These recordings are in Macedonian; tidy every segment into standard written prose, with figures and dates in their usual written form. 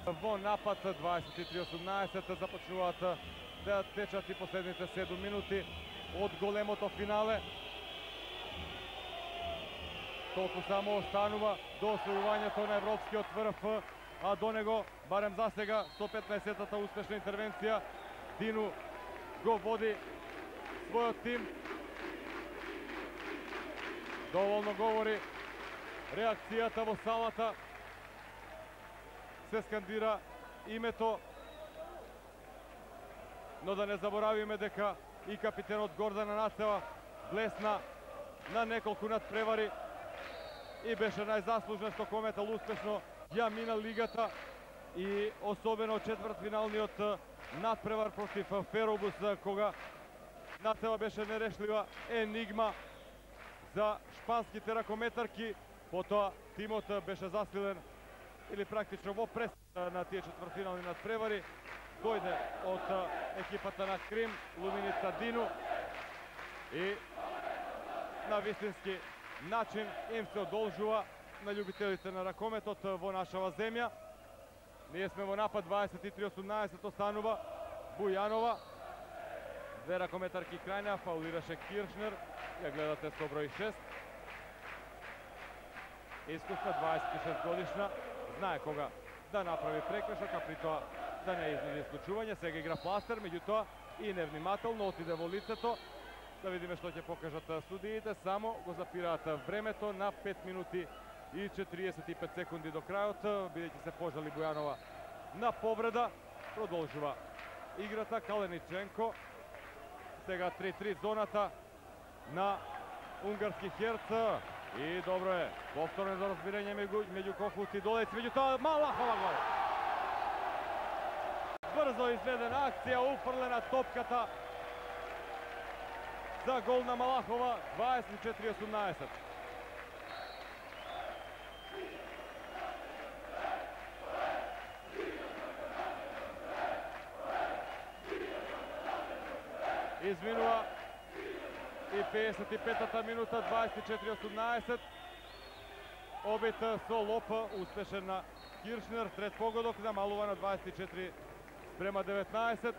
Во напад 23-18 започнуваат да течат и последните 7 минути од големото финале. Толку само останува до освојувањето на европскиот врв, а до него, барем за сега, 115-та успешна интервенција. Дину го води својот тим. Доволно говори реакцијата во салата. Се скандира името, но да не заборавиме дека и капитенот Гордана Нацева блесна на неколку надпревари и беше најзаслужен што Кометал успешно ја мина лигата и особено четвртфиналниот надпревар против Феробус, кога Нацева беше нерешлива енигма за шпанските ракометарки. Потоа тимот беше засилен или практично во прес на тие четвртфинални надпревари. Дојде од екипата на Крим, Луминица Дину, и на вистински начин им се одолжува на љубителите на ракометот во нашава земја. Ние сме во напад, 23-18 останува. Бујанова, две ракометарки крај неа, фаулираше Киршнер, ја гледате со број 6. Искусна, 26 годишна, знае кога да направи прекршок, а при тоа да не изнеди исклучување. Сега игра пластер, меѓутоа и невнимателно отиде во лицето. Да видиме што ќе покажат судиите. Само го запираат времето на 5 минути и 45 секунди до крајот, бидејќи се пожали Бујанова на повреда. Продолжува играта. Калениченко. Сега 3-3 зоната на унгарски Херц. И добро е. Повторно за разбирање меѓу Кохут и Долец. Меѓутоа Малахова гол. Брзо изведена акција, уфрлена топката за гол на Малахова, 24-18. Изминува и 55-та минута, 24-18. Обид со лоп, успешен на Киршнер, трет погодок, намалува на 24-19.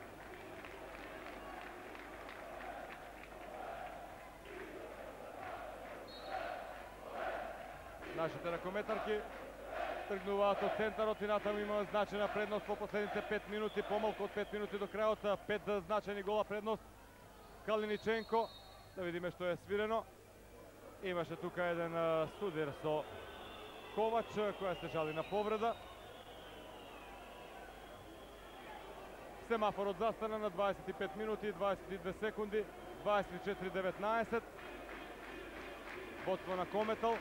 Нашите ракометарки тргнуваат од центарот и натаму има значена предност по последните 5 минути, помалку од 5 минути до крајот, 5 значени гола предност. Калиниченко, да видиме што е свирено. Имаше тука еден судир со Ковач, која се жали на повреда. Семафорот застана на 25 минути и 22 секунди, 24-19. Водство на Кометал.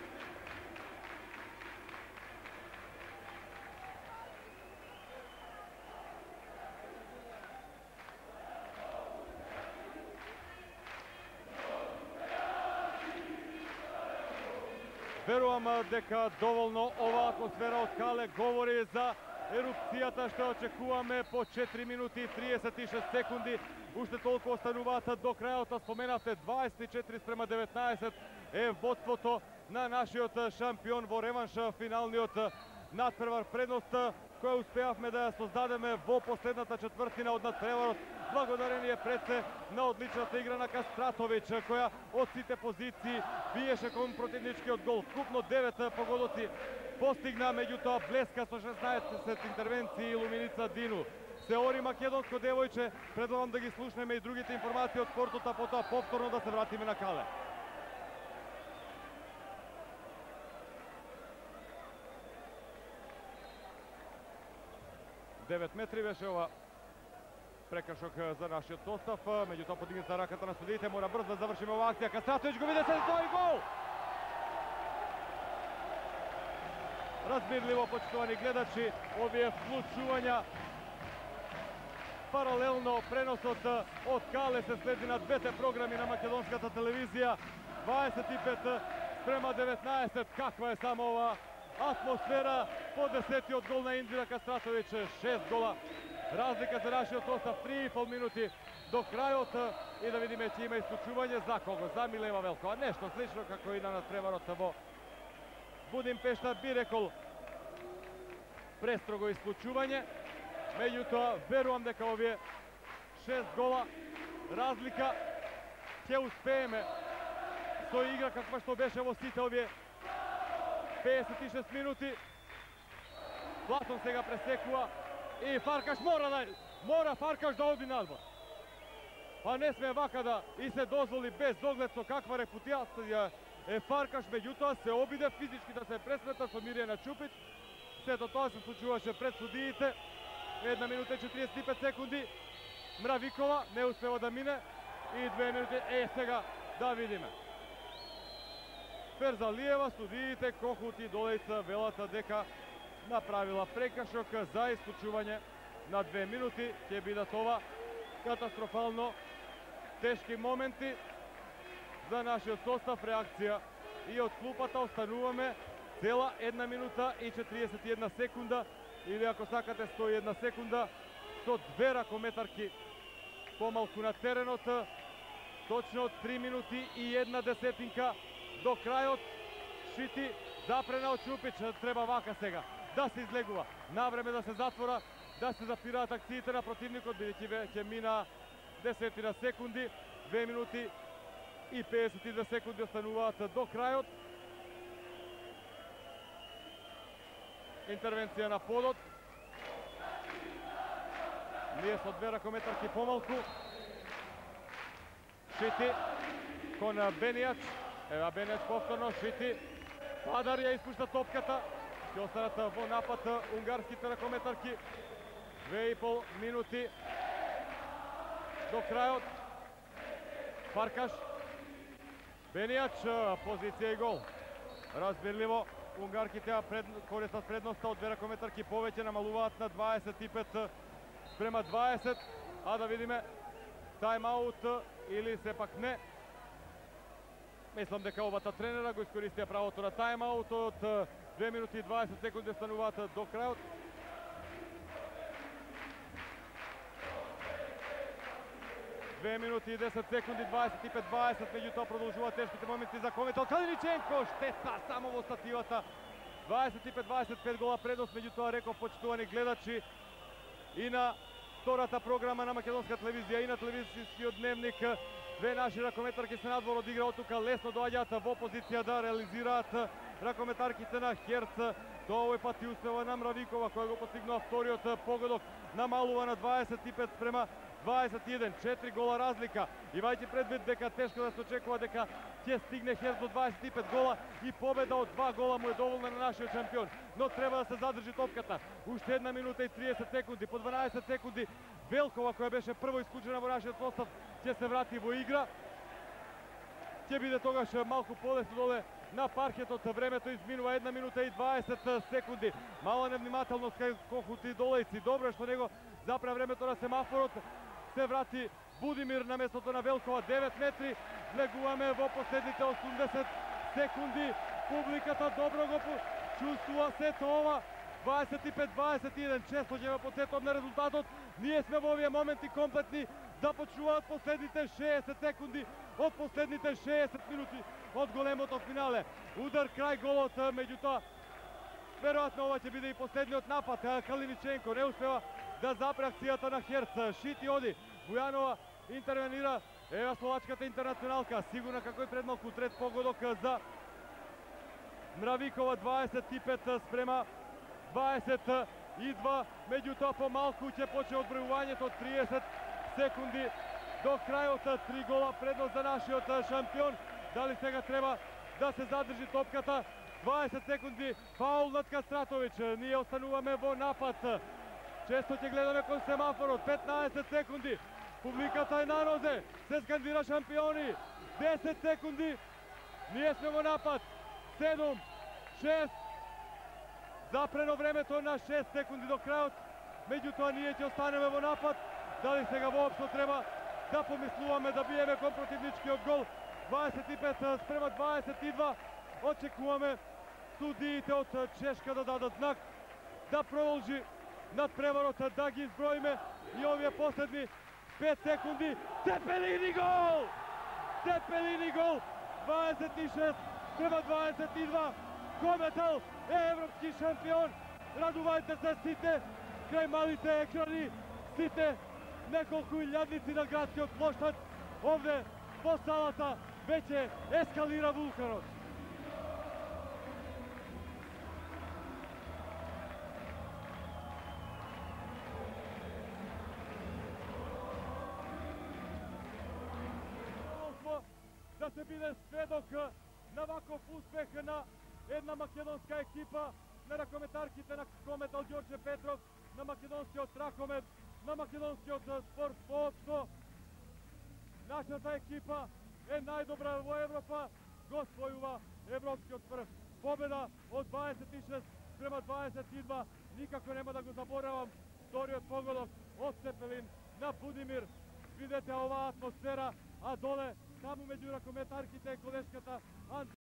Верувам дека доволно оваа атмосфера од Кале говори за ерупцијата што очекуваме по 4 минути и 36 секунди. Уште толку остануваат до крајот, споменавте 24-19 е водството на нашиот шампион во реванш финалниот надпревар, предност која успеавме да ја создадеме во последната четвртина од надпреварот, благодарение пред се на одличната игра на Кастратовиќ, која од сите позиции биеше кон противничкиот гол. Вкупно 9 погодоци постигна, меѓутоа блеска со 16 интервенции и Луминица Дину. Се ори македонско девојче, предлагам да ги слушнеме и другите информации од спортот, а потоа повторно да се вратиме на Кале. Девет метри беше ова прекршок за нашиот состав, меѓутоа подигната раката на судиите, мора брзо да завршиме оваа акција. Кастратовиќ го виде се тој гол! Разбирливо, почитувани гледачи, овие вклучувања паралелно преносот од Кале се следи на двете програми на македонската телевизија. 25-19, каква е само ова атмосфера по 10-тиот гол на Индира Кастратовиќ, 6 гола. Разлика за нашиот состав, 3,5 минути до крајот, и да видиме ќе има исклучување за кого, за Милева Велкова. Нешто слично како и на надпреварот во Будимпешта, би рекол престрого исклучување. Меѓутоа, верувам дека овие 6 гола разлика ќе успееме со игра каква што беше во сите овие 56 минути. Платон сега пресекува и Фаркаш мора Фаркаш да оди надвор. Па не сме вака да и се дозволи без доглед со каква репутација е Фаркаш, меѓутоа се обиде физички да се пресмета со Мирјана Чупич. Сето тоа се случуваше пред судиите. 1 минута и 45 секунди. Мравикова не успева да мине и 2 минути. Сега да видиме. Ферзалиева, судиите Кохут и Долејца велат дека направила прекашок за исклучување на 2 минути. Ќе бидат ова катастрофално тешки моменти за нашиот состав. Реакција и од клупата. Остануваме цела 1 минута и 41 секунда или ако сакате 101 секунда со 2 ракометарки помалку на теренот. Точно 3 минути и 1 десетинка до крајот. Шити запрена од Чупич. Треба вака сега да се излегува, навреме да се затвора, да се запираат акциите на противникот, бидејќи веќе мина 10 секунди. 2 минути и 52 секунди остануваат до крајот. Интервенција на подот. Ние со 2 ракометарки помалку. Шити кон Бенијач. Ева Бенијач повторно, Шити. Падар ја испушта топката. Ќе останат во напад унгарските ракометарки. 2,5 минути до крајот. Фаркаш. Бенијач, позиција и гол. Разбирливо, унгарките користат предноста од 2 ракометарки повеќе, намалуваат на 25 спрема 20. А да видиме тајм-аут или сепак не. Мислам дека обата тренера го искористија правото на тајм-аут. Од 2 минути и 20 секунди остануваат до крајот. Две минути и 10 секунди, 25-20, меѓутоа продолжуваат тешките моменти за Кометал. Калиниченко, штета само во стативата. 25-25 гола предност, меѓутоа реков почитувани гледачи и на втората програма на македонска телевизија и на телевизискиот дневник. 2 наши ракометарки се надвор од игра, оттука лесно доаѓаат во позиција да реализираат ракометарките на Херц. Тоа овој пат и успева на Мравикова, која го постигнува вториот погодок, намалува на 25 спрема 21, 4 гола разлика. Имајќи предвид дека тешко да се очекува дека ќе стигне Херц до 25 гола и победа од 2 гола му е доволна на нашиот шампион. Но треба да се задржи топката. Уште 1 минута и 30 секунди, по 12 секунди Велкова, која беше прво исклучена во нашиот состав, ќе се врати во игра. Ќе биде тогаш малку полесно доле на паркетот. Времето изминува 1 минута и 20 секунди. Мала невнимателност кај Кохут и Долејци. Добро што него запра времето на семафорот. Се врати Будимир на местото на Велкова. 9 метри. Влегуваме во последните 80 секунди. Публиката добро го чувствува сето ова. 25-21. Често ќе го подсетувам на резултатот. Ние сме во овие моменти комплетни. Започнуваат последните 60 секунди од последните 60 минути од големото финале. Удар крај голот, меѓутоа веројатно ова ќе биде и последниот напад. Калиниченко не успева да запре акцијата на Херц. Шити оди. Бујанова интервенира. Ева словачката интернационалка. Сигурна како и пред малку трет погодок за Мравикова. 25 спрема 22. Меѓутоа помалку ќе почне одбројувањето. 30 секунди до крајот. 3 гола предност за нашиот шампион. Дали сега треба да се задржи топката? 20 секунди, фаул над Кастратович. Ние остануваме во напад. Често ќе гледаме кон семафорот. 15 секунди. Публиката е на нозе. Се скандира шампиони. 10 секунди. Ние сме во напад. 7, 6. Запрено времето на 6 секунди до крајот. Меѓутоа ние ќе останеме во напад. Дали сега воопшто треба да помислуваме да биеме кон противничкиот гол? 25 спрема 22. Очекуваме судиите од Чешка да дадат знак да продолжи надпреварот, да ги изброиме и овие последни 5 секунди. Цепелини гол! Цепелини гол! 26 спрема 22. Кометал е европски шампион. Радувајте се сите крај малите екрани, сите неколку илјадници на градскиот плоштад. Овде во салата веќе ескалира вулканот. Да се биде сведок на ваков успех на една македонска екипа, на ракометарките на Кометал Ѓорче Петров, на македонскиот ракомет, на македонскиот спорт поопшто. Нашата екипа е најдобра во Европа, го освојува европскиот прв. Победа од 26-22, никако нема да го заборавам вториот погодок од Цепелин на Будимир. Видете оваа атмосфера, а доле, таму меѓу ракометарките е колешката Анта